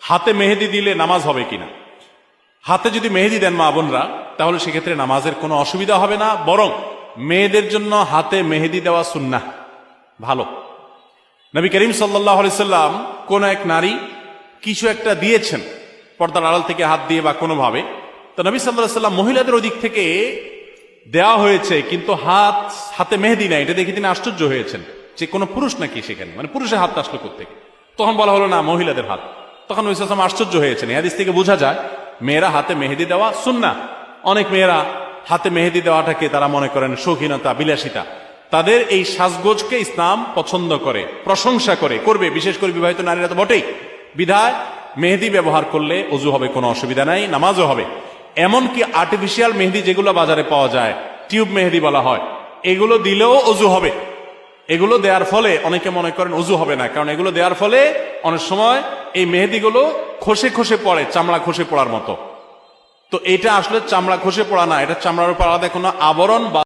হাতে মেহেদি দিলে নামাজ হবে কিনা। হাতে যদি মেহেদি দেন মা বোনরা, তাহলে সেক্ষেত্রে নামাজের কোনো অসুবিধা হবে না, বরং মেয়েদের জন্য হাতে মেহেদি দেওয়া সুন্নাহ, ভালো। নবী করিম সাল্লাল্লাহু আলাইহি সাল্লাম কোন এক নারী কিছু একটা দিয়েছেন পর্দার আড়াল থেকে হাত দিয়ে বা কোনোভাবে, তো নবী সাল্লাল্লাহু আলাইহি সাল্লাম মহিলাদের ওদিক থেকে দেওয়া হয়েছে কিন্তু হাতে মেহেদি নাই, এটা দেখে তিনি আশ্চর্য হয়েছেন যে কোনো পুরুষ নাকি সেখানে, মানে পুরুষের হাতটা আসলো কোত্থেকে। তখন বলা হলো না, মহিলাদের হাত। তখন নবী সাল্লাল্লাহু আলাইহি সাল্লাম আশ্চর্য হয়েছেন। এই হাদিস থেকে বোঝা যায় মেয়েরা হাতে মেহেদি দেওয়া সুন্নাহ। অনেক মেয়েরা হাতে মেহেদি দেওয়াটাকে তারা মনে করেন শৌখিনতা, বিলাসিতা। তাদের এই সাজগোজকে ইসলাম পছন্দ করে, প্রশংসা করে, করবে, বিশেষ করে বিবাহিত নারীরা তো বটেই। বিধায় মেহেদি ব্যবহার করলে ওযু হবে, কোনো অসুবিধা নাই, নামাজও হবে। এমনকি আর্টিফিশিয়াল মেহেদি যেগুলো বাজারে পাওয়া যায়, টিউব মেহেদি বলা হয়, এগুলো দিলেও ওযু হবে। এগুলো দেওয়ার ফলে অনেকে মনে করেন ওযু হবে না, কারণ এগুলো দেওয়ার ফলে অনেক সময় এই মেহেদিগুলো খসে খসে পড়ে, চামড়া খসে পড়ার মতো। তো এটা আসলে চামড়া খসে পড়া না, এটা চামড়ার উপর আলাদা কোনো আবরণ বা